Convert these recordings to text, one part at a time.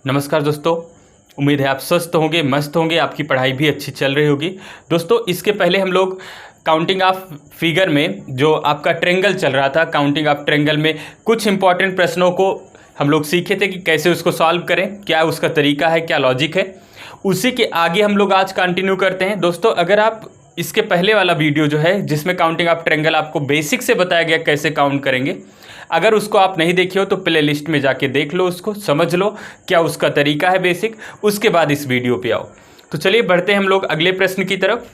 नमस्कार दोस्तों, उम्मीद है आप स्वस्थ होंगे, मस्त होंगे, आपकी पढ़ाई भी अच्छी चल रही होगी। दोस्तों, इसके पहले हम लोग काउंटिंग ऑफ फिगर में जो आपका ट्रेंगल चल रहा था, काउंटिंग ऑफ ट्रेंगल में कुछ इंपॉर्टेंट प्रश्नों को हम लोग सीखे थे कि कैसे उसको सॉल्व करें, क्या उसका तरीका है, क्या लॉजिक है। उसी के आगे हम लोग आज कंटिन्यू करते हैं। दोस्तों, अगर आप इसके पहले वाला वीडियो जो है जिसमें काउंटिंग ऑफ ट्रेंगल आपको बेसिक से बताया गया कैसे काउंट करेंगे, अगर उसको आप नहीं देखे हो तो प्ले लिस्ट में जाके देख लो, उसको समझ लो क्या उसका तरीका है बेसिक, उसके बाद इस वीडियो पे आओ। तो चलिए बढ़ते हैं हम लोग अगले प्रश्न की तरफ।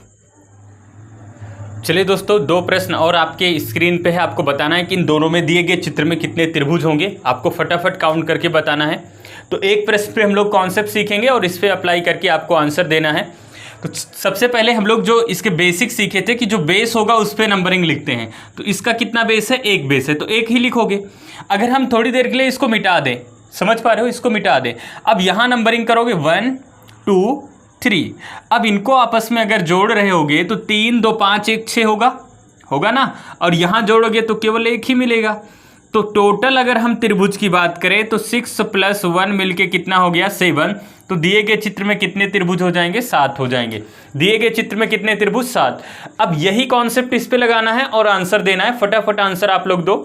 चलिए दोस्तों, दो प्रश्न और आपके स्क्रीन पे है, आपको बताना है कि इन दोनों में दिए गए चित्र में कितने त्रिभुज होंगे, आपको फटाफट काउंट करके बताना है। तो एक प्रश्न पे हम लोग कॉन्सेप्ट सीखेंगे और इस पर अप्लाई करके आपको आंसर देना है। तो सबसे पहले हम लोग जो इसके बेसिक सीखे थे कि जो बेस होगा उस पर नंबरिंग लिखते हैं। तो इसका कितना बेस है? एक बेस है, तो एक ही लिखोगे। अगर हम थोड़ी देर के लिए इसको मिटा दें, समझ पा रहे हो, इसको मिटा दें, अब यहाँ नंबरिंग करोगे 1 2 3। अब इनको आपस में अगर जोड़ रहे होगे तो 3 2 5 1 6 होगा ना, और यहाँ जोड़ोगे तो केवल एक ही मिलेगा। तो टोटल अगर हम त्रिभुज की बात करें तो 6 + 1 मिलके कितना हो गया? 7। तो दिए गए चित्र में कितने त्रिभुज हो जाएंगे? 7 हो जाएंगे। दिए गए चित्र में कितने त्रिभुज? 7। अब यही कॉन्सेप्ट इस पे लगाना है और आंसर देना है। फटाफट आंसर आप लोग दो।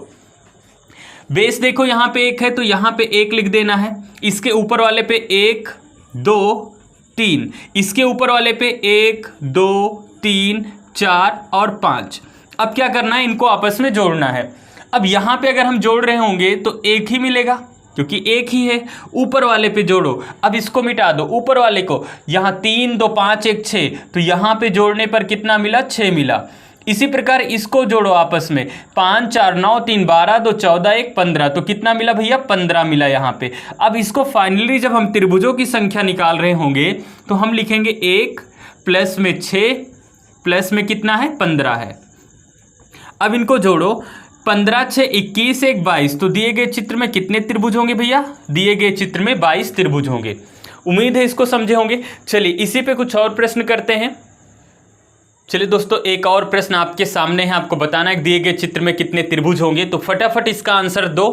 बेस देखो, यहाँ पे 1 है तो यहाँ पे 1 लिख देना है। इसके ऊपर वाले पे 1 2 3, इसके ऊपर वाले पे 1 2 3 4 और 5। अब क्या करना है? इनको आपस में जोड़ना है। अब यहाँ पे अगर हम जोड़ रहे होंगे तो एक ही मिलेगा क्योंकि एक ही है। ऊपर वाले पे जोड़ो, अब इसको मिटा दो, ऊपर वाले को। यहाँ 3 2 5 1 6, तो यहाँ पे जोड़ने पर कितना मिला? 6 मिला। इसी प्रकार इसको जोड़ो आपस में, 5 4 9 3 12 2 14 1 15, तो कितना मिला भैया? 15 मिला यहाँ पे। अब इसको फाइनली जब हम त्रिभुजों की संख्या निकाल रहे होंगे तो हम लिखेंगे 1 प्लस में 6 प्लस में कितना है? 15 है। अब इनको जोड़ो, 15 6 21 1 22, तो दिए गए चित्र में कितने त्रिभुज होंगे भैया? दिए गए चित्र में 22 त्रिभुज होंगे। उम्मीद है इसको समझे होंगे। चलिए इसी पे कुछ और प्रश्न करते हैं। चलिए दोस्तों, एक और प्रश्न आपके सामने है, आपको बताना है कि दिए गए चित्र में कितने त्रिभुज होंगे। तो फटाफट इसका आंसर दो।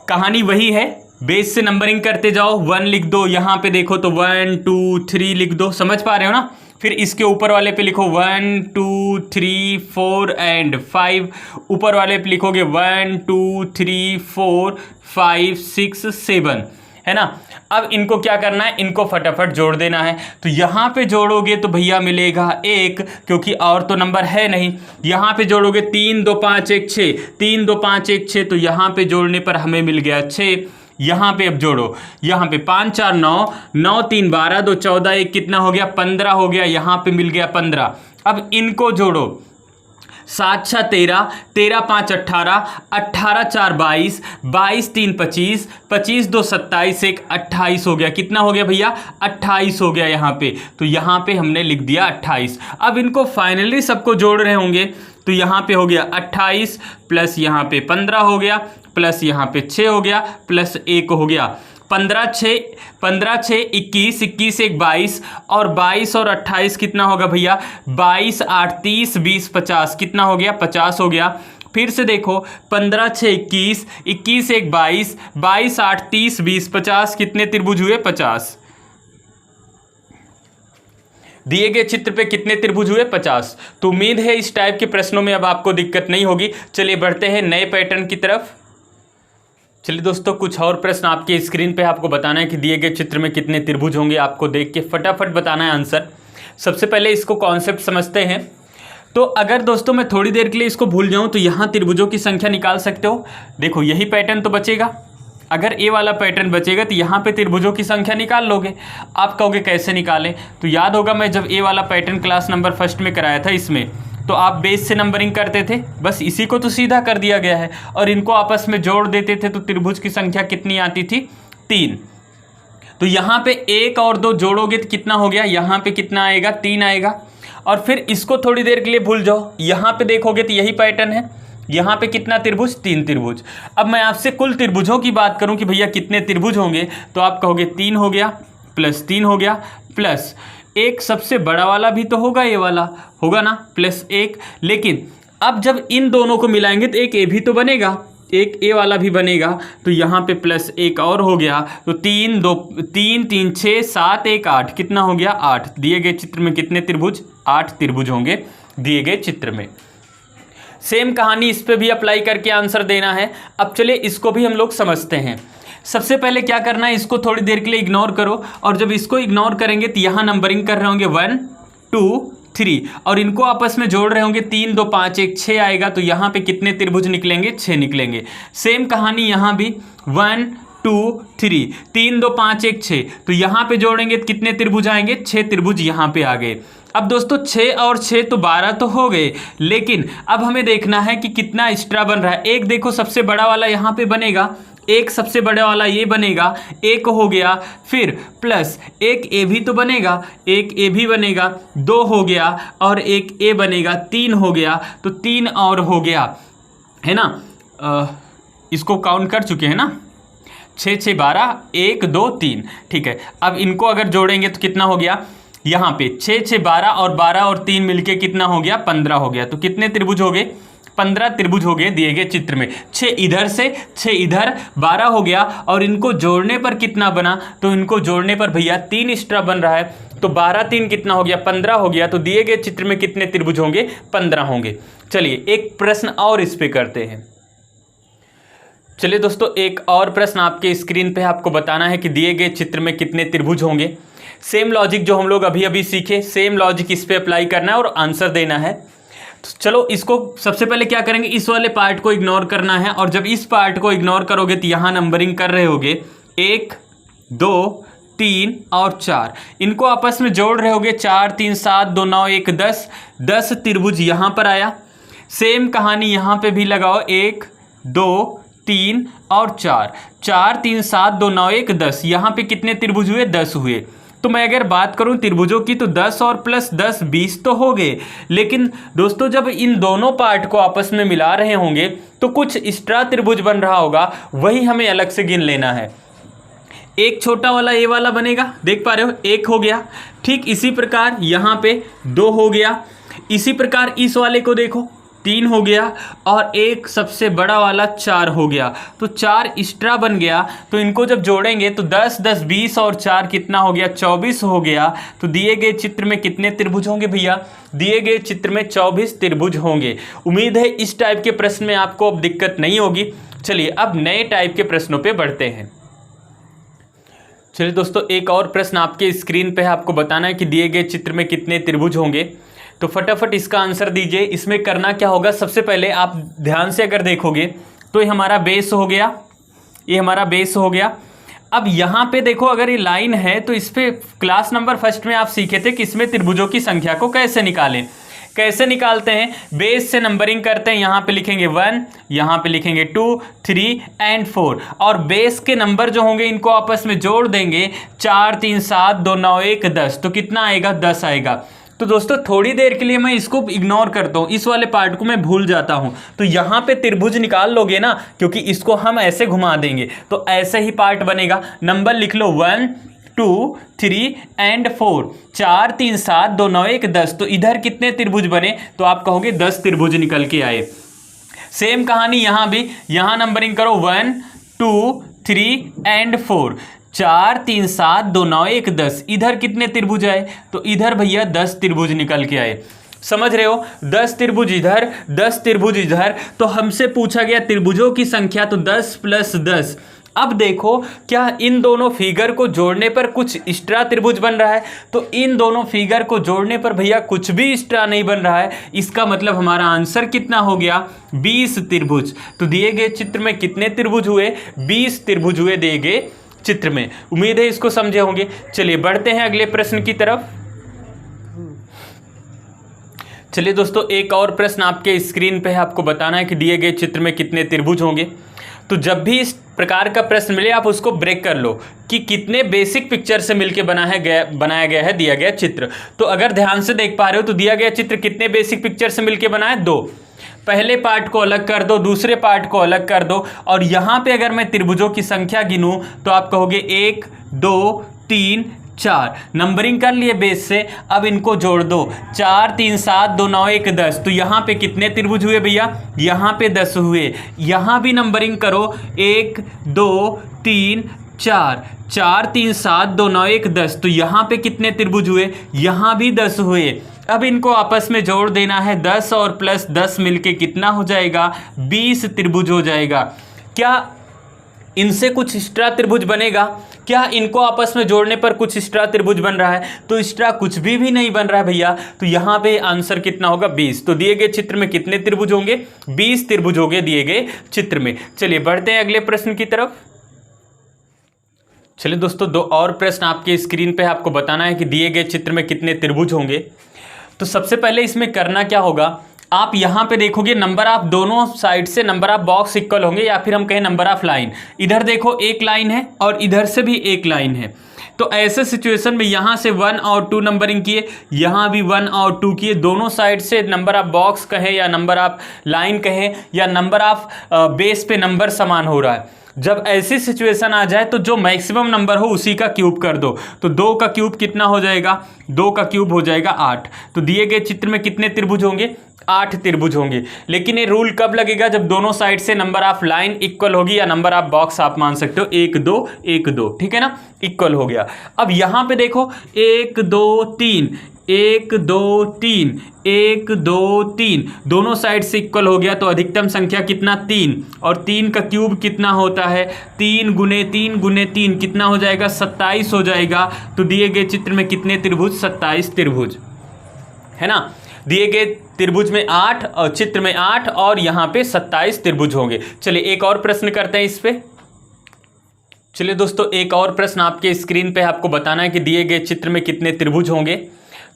कहानी वही है, बेस से नंबरिंग करते जाओ। 1 लिख दो, यहाँ पे देखो तो 1 2 3 लिख दो, समझ पा रहे हो ना। फिर इसके ऊपर वाले पे लिखो 1 2 3 4 एंड 5। ऊपर वाले पे लिखोगे 1 2 3 4 5 6 7, है ना। अब इनको क्या करना है? इनको फटाफट जोड़ देना है। तो यहाँ पे जोड़ोगे तो भैया मिलेगा 1, क्योंकि और तो नंबर है नहीं। यहाँ पे जोड़ोगे 3 2 5 1 6, 3 2 5 1 6, तो यहाँ पे जोड़ने पर हमें मिल गया 6। यहाँ पे अब जोड़ो, यहाँ पे 5 4 9 9 3 12 2 14 1 कितना हो गया? 15 हो गया। यहाँ पे मिल गया 15। अब इनको जोड़ो, 7 6 13 13 5 18 18 4 22 22 3 25 25 2 27 1 28 हो गया। कितना हो गया भैया? 28 हो गया यहाँ पे। तो यहाँ पे हमने लिख दिया 28। अब इनको फाइनली सबको जोड़ रहे होंगे तो यहाँ पे हो गया 28 प्लस यहाँ पे 15 हो गया, प्लस यहाँ पे 6 हो गया, प्लस 1 हो गया। 15 6 21 21 1 22, और 22 और 28 कितना होगा भैया? 22 8 30 20 50, कितना हो गया? 50 हो गया। फिर से देखो, 15 6 21 21 1 22 22 8 30 20 50, कितने त्रिभुज हुए? 50। दिए गए चित्र पे कितने त्रिभुज हुए? 50। तो उम्मीद है इस टाइप के प्रश्नों में अब आपको दिक्कत नहीं होगी। चलिए बढ़ते हैं नए पैटर्न की तरफ। चलिए दोस्तों, कुछ और प्रश्न आपके स्क्रीन पे आपको बताना है कि दिए गए चित्र में कितने त्रिभुज होंगे। आपको देख के फटाफट बताना है आंसर। सबसे पहले इसको कॉन्सेप्ट समझते हैं। तो अगर दोस्तों मैं थोड़ी देर के लिए इसको भूल जाऊं तो यहाँ त्रिभुजों की संख्या निकाल सकते हो। देखो यही पैटर्न तो बचेगा। अगर ए वाला पैटर्न बचेगा तो यहाँ पे त्रिभुजों की संख्या निकाल लोगे। आप कहोगे कैसे निकालें? तो याद होगा मैं जब ए वाला पैटर्न क्लास नंबर 1 में कराया था, इसमें तो आप बेस से नंबरिंग करते थे, बस इसी को तो सीधा कर दिया गया है और इनको आपस में जोड़ देते थे। तो त्रिभुज की संख्या कितनी आती थी? 3। तो यहाँ पे 1 और 2 जोड़ोगे तो कितना हो गया? यहाँ पे कितना आएगा? 3 आएगा। और फिर इसको थोड़ी देर के लिए भूल जाओ, यहाँ पे देखोगे तो यही पैटर्न है। यहाँ पे कितना त्रिभुज? 3 त्रिभुज। अब मैं आपसे कुल त्रिभुजों की बात करूँ कि भैया कितने त्रिभुज होंगे, तो आप कहोगे 3 हो गया, प्लस 3 हो गया, प्लस एक सबसे बड़ा वाला भी तो होगा, ये वाला होगा ना, प्लस 1। लेकिन अब जब इन दोनों को मिलाएंगे तो एक ए भी तो बनेगा। एक ए वाला भी बनेगा, तो यहाँ पे प्लस एक और हो गया, तो 3 2 3 3 6 7 1 8, कितना हो गया 8। दिए गए चित्र में कितने त्रिभुज, 8 त्रिभुज होंगे दिए गए चित्र में। सेम कहानी इस पे भी अप्लाई करके आंसर देना है। अब चलिए इसको भी हम लोग समझते हैं। सबसे पहले क्या करना है, इसको थोड़ी देर के लिए इग्नोर करो, और जब इसको इग्नोर करेंगे तो यहाँ नंबरिंग कर रहे होंगे 1 2 3, और इनको आपस में जोड़ रहे होंगे 3 2 5 1 6 आएगा, तो यहाँ पे कितने त्रिभुज निकलेंगे, 6 निकलेंगे। सेम कहानी यहाँ भी 1 2 3, 3 2 5 1 6, तो यहाँ पे जोड़ेंगे कितने त्रिभुज आएंगे, 6 त्रिभुज यहाँ पे आ गए। अब दोस्तों 6 और 6 तो 12 तो हो गए, लेकिन अब हमें देखना है कि कितना एक्स्ट्रा बन रहा है। एक देखो सबसे बड़ा वाला यहाँ पे बनेगा, एक सबसे बड़ा वाला ये बनेगा, एक हो गया, फिर प्लस एक ए भी तो बनेगा, एक ए भी बनेगा, 2 हो गया, और एक ए बनेगा, 3 हो गया, तो 3 और हो गया, है ना। इसको काउंट कर चुके हैं ना, 6 6 12 1 2 3, ठीक है। अब इनको अगर जोड़ेंगे तो कितना हो गया, यहाँ पे 6 6 12 और 3 मिलके कितना हो गया, 15 हो गया। तो कितने त्रिभुज हो गए, 15 त्रिभुज हो गए दिए गए चित्र में। 6 इधर से 6 इधर, 12 हो गया, और इनको जोड़ने पर कितना बना, तो इनको जोड़ने पर भैया 3 एक्स्ट्रा बन रहा है, तो 12 3 कितना हो गया, 15 हो गया। तो दिए गए चित्र में कितने त्रिभुज होंगे, 15 होंगे। चलिए एक प्रश्न और इस पे करते हैं। चलिए दोस्तों एक और प्रश्न आपके स्क्रीन पे आपको बताना है कि दिए गए चित्र में कितने त्रिभुज होंगे। सेम लॉजिक जो हम लोग अभी अभी सीखे, सेम लॉजिक इस पे अप्लाई करना है और आंसर देना है। तो चलो इसको सबसे पहले क्या करेंगे, इस वाले पार्ट को इग्नोर करना है, और जब इस पार्ट को इग्नोर करोगे तो यहाँ नंबरिंग कर रहे होगे 1 2 3 और 4, इनको आपस में जोड़ रहे होगे 4 3 7 2 9 1 10, 10 त्रिभुज यहाँ पर आया। सेम कहानी यहाँ पे भी लगाओ, 1 2 3 और 4, 4 3 7 2 9 1 10, यहाँ पे कितने त्रिभुज हुए, 10 हुए। तो मैं अगर बात करूं त्रिभुजों की तो 10 और प्लस 10 20 तो हो गए, लेकिन दोस्तों जब इन दोनों पार्ट को आपस में मिला रहे होंगे तो कुछ एक्स्ट्रा त्रिभुज बन रहा होगा, वही हमें अलग से गिन लेना है। एक छोटा वाला ए वाला बनेगा, देख पा रहे हो, 1 हो गया। ठीक इसी प्रकार यहाँ पे 2 हो गया, इसी प्रकार इस वाले को देखो 3 हो गया, और एक सबसे बड़ा वाला 4 हो गया, तो 4 एक्स्ट्रा बन गया। तो इनको जब जोड़ेंगे तो 10 10 20 और 4 कितना हो गया, 24 हो गया। तो दिए गए चित्र में कितने त्रिभुज होंगे भैया, दिए गए चित्र में 24 त्रिभुज होंगे। उम्मीद है इस टाइप के प्रश्न में आपको अब दिक्कत नहीं होगी। चलिए अब नए टाइप के प्रश्नों पे बढ़ते हैं। चलिए दोस्तों एक और प्रश्न आपके स्क्रीन पे है, आपको बताना है कि दिए गए चित्र में कितने त्रिभुज होंगे। तो फटाफट इसका आंसर दीजिए। इसमें करना क्या होगा, सबसे पहले आप ध्यान से अगर देखोगे तो ये हमारा बेस हो गया, ये हमारा बेस हो गया। अब यहाँ पे देखो अगर ये लाइन है तो इस पे क्लास नंबर फर्स्ट में आप सीखे थे कि इसमें त्रिभुजों की संख्या को कैसे निकालें। कैसे निकालते हैं, बेस से नंबरिंग करते हैं। यहाँ पे लिखेंगे 1, यहाँ पे लिखेंगे 2 3 एंड 4, और बेस के नंबर जो होंगे इनको आपस में जोड़ देंगे, 4 3 7 2 9 1 10, तो कितना आएगा, 10 आएगा। तो दोस्तों थोड़ी देर के लिए मैं इसको इग्नोर करता हूँ, इस वाले पार्ट को मैं भूल जाता हूँ, तो यहाँ पे त्रिभुज निकाल लोगे ना, क्योंकि इसको हम ऐसे घुमा देंगे तो ऐसे ही पार्ट बनेगा। नंबर लिख लो 1 2 3 एंड 4, 4 3 7 2 9 1 10, तो इधर कितने त्रिभुज बने, तो आप कहोगे 10 त्रिभुज निकल के आए। सेम कहानी यहाँ भी, यहाँ नंबरिंग करो 1 2 3 एंड 4, 4 3 7 2 9 1 10, इधर कितने त्रिभुज आए, तो इधर भैया 10 त्रिभुज निकल के आए। समझ रहे हो, 10 त्रिभुज इधर 10 त्रिभुज इधर। तो हमसे पूछा गया त्रिभुजों की संख्या, तो 10 प्लस 10। अब देखो क्या इन दोनों फिगर को जोड़ने पर कुछ एक्स्ट्रा त्रिभुज बन रहा है, तो इन दोनों फिगर को जोड़ने पर भैया कुछ भी एक्स्ट्रा नहीं बन रहा है। इसका मतलब हमारा आंसर कितना हो गया, 20 त्रिभुज। तो दिए गए चित्र में कितने त्रिभुज हुए, 20 त्रिभुज हुए दिए गए चित्र में। उम्मीद है इसको समझे होंगे। चलिए बढ़ते हैं अगले प्रश्न की तरफ। चलिए दोस्तों एक और प्रश्न आपके स्क्रीन पे है, आपको बताना है कि दिए गए चित्र में कितने त्रिभुज होंगे। तो जब भी इस प्रकार का प्रश्न मिले आप उसको ब्रेक कर लो कि कितने बेसिक पिक्चर से मिलकर बनाया गया है दिया गया चित्र। तो अगर ध्यान से देख पा रहे हो तो दिया गया चित्र कितने बेसिक पिक्चर से मिलकर बना है, 2। पहले पार्ट को अलग कर दो, दूसरे पार्ट को अलग कर दो, और यहाँ पे अगर मैं त्रिभुजों की संख्या गिनूं तो आप कहोगे 1 2 3 4, नंबरिंग कर लिए बेस से। अब इनको जोड़ दो, 4 3 7 2 9 1 10। तो यहाँ पे कितने त्रिभुज हुए भैया? यहाँ पे 10 हुए। यहाँ भी नंबरिंग करो, 1 2 3 4, 4 3 7 2 9 1 10। तो यहाँ पे कितने त्रिभुज हुए? यहाँ भी 10 हुए। अब इनको आपस में जोड़ देना है, 10 और प्लस 10 मिलके कितना हो जाएगा? 20 त्रिभुज हो जाएगा। क्या इनसे कुछ एक्स्ट्रा त्रिभुज बनेगा? क्या इनको आपस में जोड़ने पर कुछ एक्स्ट्रा त्रिभुज बन रहा है? तो एक्स्ट्रा कुछ भी नहीं बन रहा है भैया। तो यहाँ पे आंसर कितना होगा? 20। तो दिए गए चित्र में कितने त्रिभुज होंगे? 20 त्रिभुज होंगे दिए गए चित्र में। चलिए बढ़ते हैं अगले प्रश्न की तरफ। चलिए दोस्तों, 2 और प्रश्न आपके स्क्रीन पे आपको बताना है कि दिए गए चित्र में कितने त्रिभुज होंगे। तो सबसे पहले इसमें करना क्या होगा, आप यहाँ पे देखोगे नंबर ऑफ दोनों साइड से नंबर ऑफ बॉक्स इक्वल होंगे, या फिर हम कहें नंबर ऑफ लाइन। इधर देखो एक लाइन है और इधर से भी एक लाइन है। तो ऐसे सिचुएशन में यहाँ से 1 और 2 नंबरिंग किए, यहाँ भी 1 और 2 किए। दोनों साइड से नंबर ऑफ बॉक्स कहें या नंबर ऑफ लाइन कहें या नंबर ऑफ बेस पे नंबर समान हो रहा है। जब ऐसी सिचुएशन आ जाए तो जो मैक्सिमम नंबर हो उसी का क्यूब कर दो। तो 2 का क्यूब कितना हो जाएगा? 2 का क्यूब हो जाएगा 8। तो दिए गए चित्र में कितने त्रिभुज होंगे? 8 त्रिभुज होंगे। लेकिन ये रूल कब लगेगा? जब दोनों साइड से नंबर ऑफ लाइन इक्वल होगी, या नंबर ऑफ बॉक्स आप मान सकते हो 1 2 1 2, ठीक है ना, इक्वल हो गया। अब यहाँ पे देखो 1 2 3 1 2 3 1 2 3, दोनों साइड से इक्वल हो गया। तो अधिकतम संख्या कितना? 3। और 3 का क्यूब कितना होता है? 3 गुने 3 गुने 3 कितना हो जाएगा? 27 हो जाएगा। तो दिए गए चित्र में कितने त्रिभुज? 27 त्रिभुज, है ना। दिए गए त्रिभुज में 8 और चित्र में 8 और यहाँ पे 27 त्रिभुज होंगे। चलिए एक और प्रश्न करते हैं इस पे। चलिए दोस्तों, एक और प्रश्न आपके स्क्रीन पे आपको बताना है कि दिए गए चित्र में कितने त्रिभुज होंगे।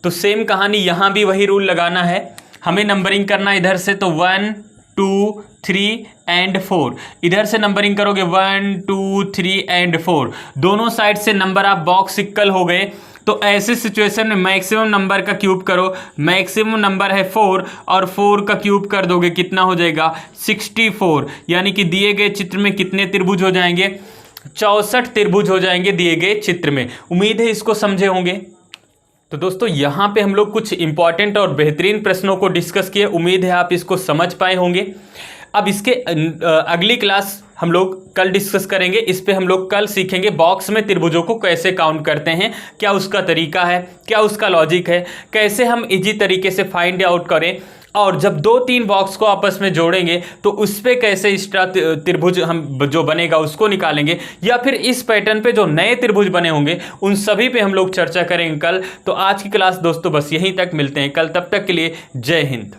तो सेम कहानी, यहाँ भी वही रूल लगाना है। हमें नंबरिंग करना इधर से, तो 1 2 3 एंड 4। इधर से नंबरिंग करोगे 1 2 3 एंड 4। दोनों साइड से नंबर ऑफ बॉक्स इक्वल हो गए। तो ऐसे सिचुएशन में मैक्सिमम नंबर का क्यूब करो। मैक्सिमम नंबर है 4 और 4 का क्यूब कर दोगे, कितना हो जाएगा? 64। यानी कि दिए गए चित्र में कितने त्रिभुज हो जाएंगे? 64 त्रिभुज हो जाएंगे दिए गए चित्र में। उम्मीद है इसको समझे होंगे। तो दोस्तों, यहाँ पे हम लोग कुछ इंपॉर्टेंट और बेहतरीन प्रश्नों को डिस्कस किए। उम्मीद है आप इसको समझ पाए होंगे। अब इसके अगली क्लास हम लोग कल डिस्कस करेंगे। इस पे हम लोग कल सीखेंगे बॉक्स में त्रिभुजों को कैसे काउंट करते हैं, क्या उसका तरीका है, क्या उसका लॉजिक है, कैसे हम इजी तरीके से फाइंड आउट करें, और जब 2-3 बॉक्स को आपस में जोड़ेंगे तो उस पे कैसे एक्स्ट्रा त्रिभुज हम जो बनेगा उसको निकालेंगे, या फिर इस पैटर्न पे जो नए त्रिभुज बने होंगे उन सभी पे हम लोग चर्चा करेंगे कल। तो आज की क्लास दोस्तों बस यहीं तक, मिलते हैं कल, तब तक के लिए जय हिंद।